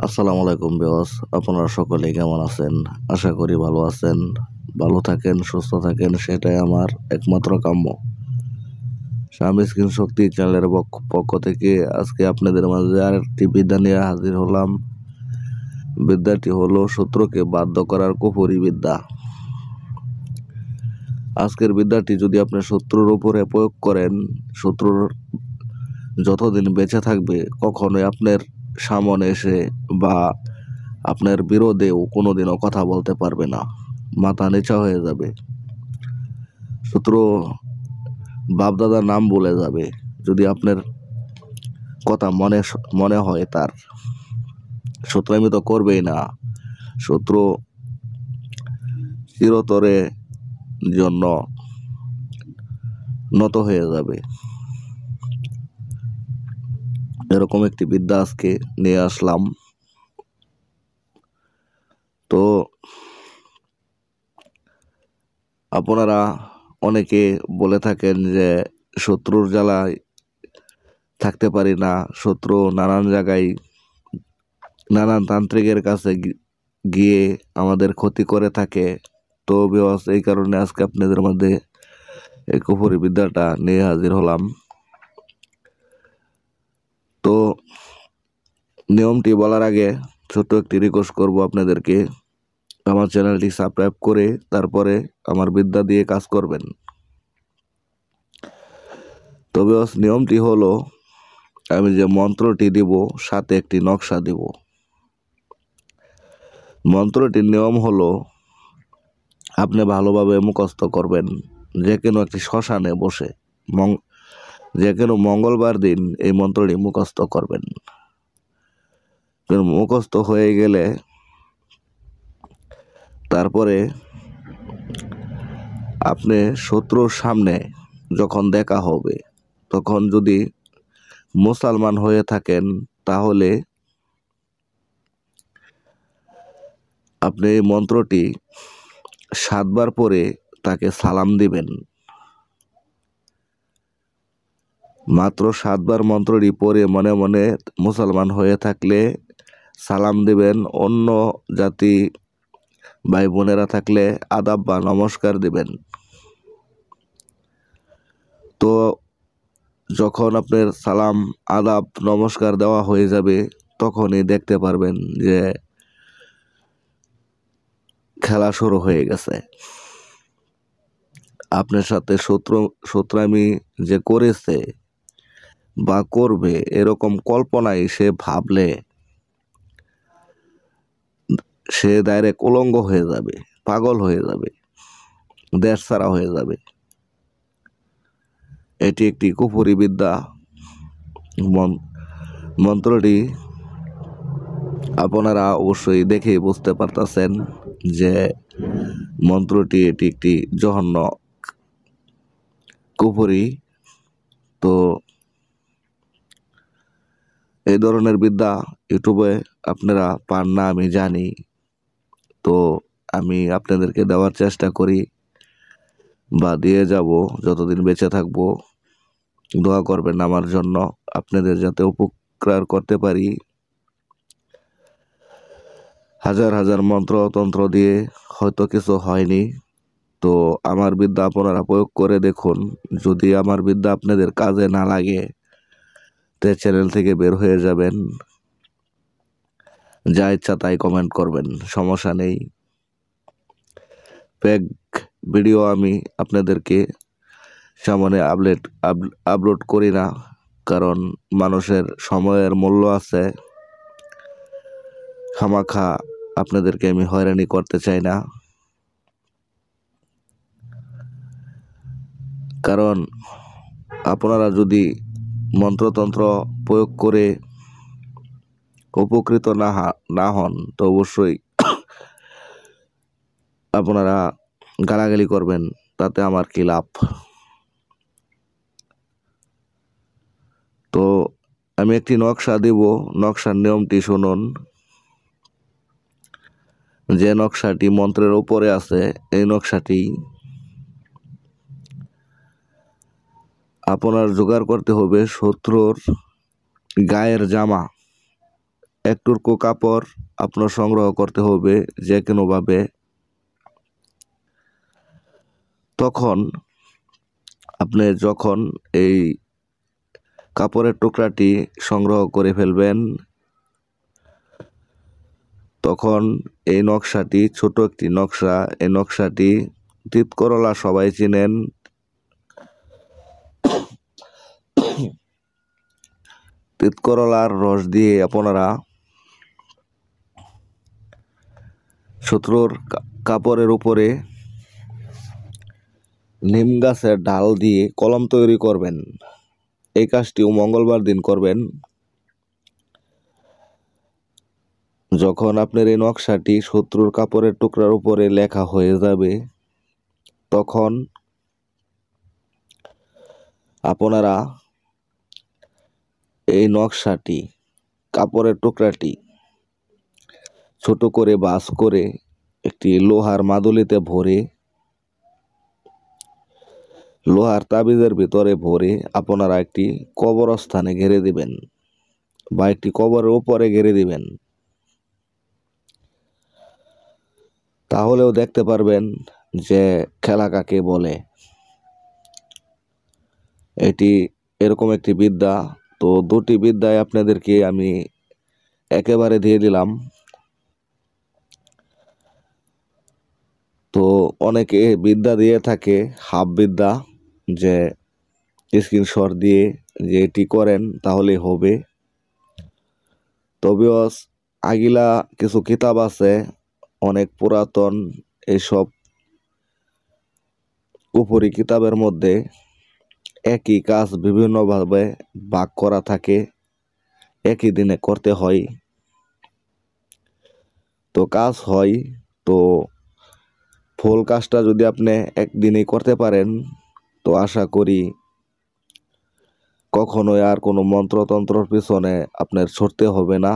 আসসালামু আলাইকুম ভিউয়ার্স, আপনারা সকলেই কেমন আছেন? আশা করি ভালো আছেন। ভালো থাকেন, সুস্থ থাকেন, সেটাই আমার একমাত্র কাম্য। স্বামী স্ক্রিন শক্তি চ্যানেলের পক্ষ থেকে আজকে আপনাদের মাঝে আরেকটি বিদ্যা নিয়ে হাজির হলাম। বিদ্যাটি হলো শত্রুকে বাধ্য করার কুফরি বিদ্যা। আজকের বিদ্যাটি যদি আপনি শত্রুর উপরে প্রয়োগ করেন, শত্রুর যতদিন বেঁচে থাকবে কখনোই আপনার সামনে এসে বা আপনার বিরোধেও কোনোদিনও কথা বলতে পারবে না, মাথা নিচা হয়ে যাবে। শত্রু বাপদাদার নাম বলে যাবে যদি আপনার কথা মনে মনে হয় তার। শত্রু আমি তো করবেই না, শত্রু চিরতরে জন্য নত হয়ে যাবে। এরকম একটি বিদ্যা আজকে নিয়ে আসলাম। তো আপনারা অনেকে বলে থাকেন যে শত্রুর জ্বালায় থাকতে পারি না, শত্রু নানান জায়গায় নানান তান্ত্রিকের কাছে গিয়ে আমাদের ক্ষতি করে থাকে। তো ভিউয়ার্স, এই কারণে আজকে আপনাদের মধ্যে এই কুফরি বিদ্যাটা নিয়ে হাজির হলাম। তো নিয়মটি বলার আগে ছোট্ট একটি রিকোয়েস্ট করব আপনাদেরকে, আমার চ্যানেলটি সাবস্ক্রাইব করে তারপরে আমার বিদ্যা দিয়ে কাজ করবেন। তো ভিউয়ার্স, নিয়মটি হলো, আমি যে মন্ত্রটি দিব সাথে একটি নকশা দিব। মন্ত্রটির নিয়ম হলো, আপনি ভালোভাবে মুখস্থ করবেন। যে কোনো একটি শ্মশানে বসে যে কোনো মঙ্গলবার দিন এই মন্ত্রটি মুখস্থ করবেন। মুখস্থ হয়ে গেলে তারপরে আপনি শত্রুর সামনে যখন দেখা হবে, তখন যদি মুসলমান হয়ে থাকেন তাহলে আপনি এই মন্ত্রটি 7 বার পরে তাকে সালাম দিবেন। মাত্র 7 বার মন্ত্রটি পড়ে মনে মনে মুসলমান হয়ে থাকলে সালাম দিবেন। অন্য জাতি ভাই বোনেরা থাকলে আদাব বা নমস্কার দিবেন। তো যখন আপনার সালাম আদাব নমস্কার দেওয়া হয়ে যাবে, তখনই দেখতে পারবেন যে খেলা শুরু হয়ে গেছে। আপনার সাথে শত্রুমি যে করেছে বা করবে এরকম কল্পনায় সে ভাবলে সে ডাইরেক্ট উলঙ্গ হয়ে যাবে, পাগল হয়ে যাবে, দেশ ছাড়া হয়ে যাবে। এটি একটি কুফরি বিদ্যা। মন্ত্রটি আপনারা অবশ্যই দেখে বুঝতে পারতেছেন যে মন্ত্রটি এটি একটি জঘন্য কুফরি। তো এই ধরনের বিদ্যা ইউটিউবে আপনারা পান না আমি জানি, তো আমি আপনাদেরকে দেওয়ার চেষ্টা করি বা দিয়ে যাব যতদিন বেঁচে থাকবো। দোয়া করবেন আমার জন্য, আপনাদের যাতে উপকার করতে পারি। হাজার হাজার মন্ত্রতন্ত্র দিয়ে হয়তো কিছু হয়নি, তো আমার বিদ্যা আপনারা প্রয়োগ করে দেখুন। যদি আমার বিদ্যা আপনাদের কাজে না লাগে তে চ্যানেল থেকে বের হয়ে যাবেন, যা ইচ্ছা তাই কমেন্ট করবেন, সমস্যা নেই। ফেক ভিডিও আমি আপনাদেরকে সামনে আপলোড করি না, কারণ মানুষের সময়ের মূল্য আছে। খামাখা আপনাদেরকে আমি হয়রানি করতে চাই না, কারণ আপনারা যদি মন্ত্রতন্ত্র প্রয়োগ করে উপকৃত না হন তো অবশ্যই আপনারা গালাগালি করবেন, তাতে আমার কি লাভ। তো আমি একটি নকশা দিব, নকশার নিয়মটি শুনুন। যে নকশাটি মন্ত্রের উপরে আছে, এই নকশাটি আপনার জোগাড় করতে হবে শত্রুর গায়ের জামা একটুকু কাপড় আপনার সংগ্রহ করতে হবে যে কোনোভাবে। তখন আপনি যখন এই কাপড়ের টুকরাটি সংগ্রহ করে ফেলবেন, তখন এই নকশাটি ছোট একটি নকশা, এই নকশাটি তিতকরলা সবাই চিনেন। তিতকরলার রস দিয়ে আপনারা শত্রুর কাপড়ের উপরে নিম গাছের ডাল দিয়ে কলম তৈরি করবেন। এই কাজটিও মঙ্গলবার দিন করবেন। যখন আপনার এই নকশাটি শত্রুর কাপড়ের টুকরার উপরে লেখা হয়ে যাবে, তখন আপনারা এই নকশাটি, কাপড়ের টুকরাটি ছোট করে ভাঁজ করে একটি লোহার মাদুলিতে ভরে, লোহার তাবিজের ভিতরে ভরে আপনারা একটি কবরস্থানে ঘেরে দিবেন বা একটি কবরের উপরে ঘেরে দিবেন। তাহলেও দেখতে পারবেন যে খেলা কাকে বলে। এটি এরকম একটি বিদ্যা। তো দুটি বিদ্যায় আপনাদেরকে আমি একেবারে দিয়ে দিলাম। তো অনেকে বিদ্যা দিয়ে থাকে হাফ বিদ্যা, যে স্ক্রিনশট দিয়ে যে এটি করেন তাহলে হবে। তবেও আগিলা কিছু কিতাব আছে অনেক পুরাতন, এইসব উপরি কিতাবের মধ্যে একই কাজ বিভিন্নভাবে ভাগ করা থাকে, একই দিনে করতে হয়। তো কাজ হয়, তো ফুল কাজটা যদি আপনি একদিনেই করতে পারেন, তো আশা করি কখনোই আর কোনো মন্ত্রতন্ত্রর পিছনে আপনার ছুটতে হবে না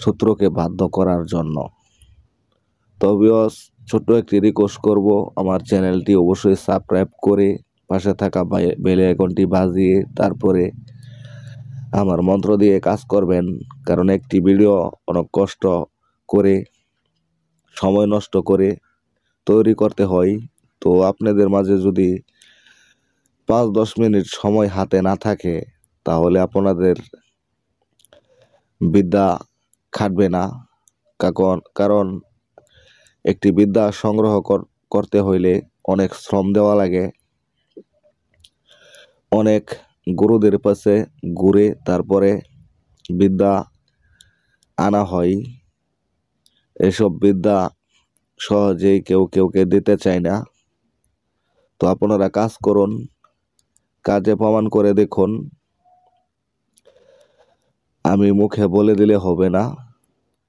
শত্রুকে বাধ্য করার জন্য। তবেও ছোট্ট একটি রিকোয়েস্ট করব, আমার চ্যানেলটি অবশ্যই সাবস্ক্রাইব করে পাশে থাকা বেল আইকনটি বাজিয়ে তারপরে আমার মন্ত্র দিয়ে কাজ করবেন। কারণ একটি ভিডিও অনেক কষ্ট করে, সময় নষ্ট করে তৈরি করতে হয়। তো আপনাদের মাঝে যদি 5-10 মিনিট সময় হাতে না থাকে, তাহলে আপনাদের বিদ্যা খাটবে না। কারণ একটি বিদ্যা সংগ্রহ করতে হইলে অনেক শ্রম দেওয়া লাগে, অনেক গুরুদের পাশে ঘুরে তারপরে বিদ্যা আনা হয়। এসব বিদ্যা সহজেই কেউকে দিতে চায় না। তো আপনারা কাজ করুন, কাজে প্রমাণ করে দেখুন। আমি মুখে বলে দিলে হবে না,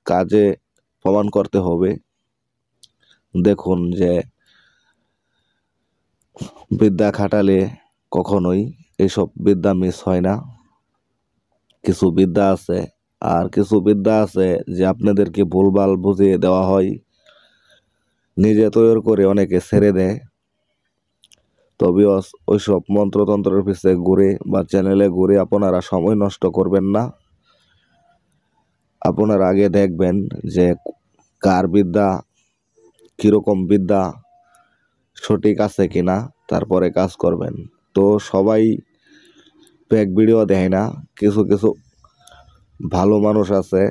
কাজে প্রমাণ করতে হবে। দেখুন যে বিদ্যা খাটালে কখনোই এইসব বিদ্যা মিস হয় না। কিছু বিদ্যা আছে, আর কিছু বিদ্যা আছে যে আপনাদেরকে ভুলভাল বুঝিয়ে দেওয়া হয়, নিজে তৈরি করে অনেকে ছেড়ে দেয়। তবে ওইসব মন্ত্রতন্ত্রের পিছিয়ে ঘুরে বা চ্যানেলে ঘুরে আপনারা সময় নষ্ট করবেন না। আপনারা আগে দেখবেন যে কার বিদ্যা, কীরকম বিদ্যা সঠিক আছে কিনা, তারপরে কাজ করবেন। তো সবাই প্যাক ভিডিও দেয় না, কিছু কিছু ভালো মানুষ আছে,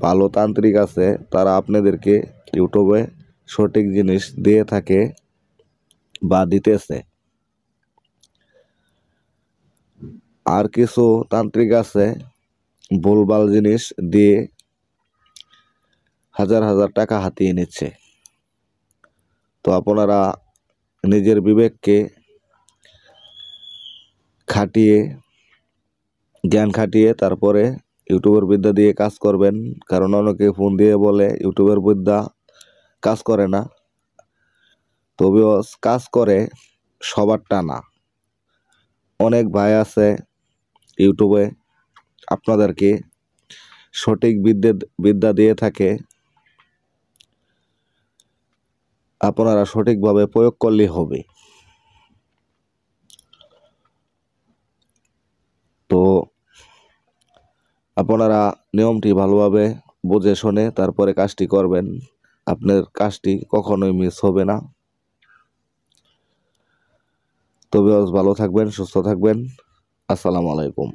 ভালো তান্ত্রিক আছে, তারা আপনাদেরকে ইউটিউবে সঠিক জিনিস দিয়ে থাকে বা দিতেছে। আর কিছু তান্ত্রিক আছে ভুলভাল জিনিস দিয়ে হাজার হাজার টাকা হাতিয়ে নিচ্ছে। তো আপনারা নিজের বিবেককে খাটিয়ে, জ্ঞান খাটিয়ে তারপরে ইউটিউবের বিদ্যা দিয়ে কাজ করবেন। কারণ অনেকে ফোন দিয়ে বলে ইউটিউবের বিদ্যা কাজ করে না। তবেও কাজ করে, সবারটা না। অনেক ভাই আছে ইউটিউবে আপনাদেরকে সঠিক বিদ্যা দিয়ে থাকে, আপনারা সঠিকভাবে প্রয়োগ করলেই হবে। তো আপনারা নিয়মটি ভালোভাবে বুঝে শুনে তারপরে কাজটি করবেন, আপনার কাজটি কখনোই মিস হবে না। তবে ভালো থাকবেন, সুস্থ থাকবেন। আসসালামু আলাইকুম।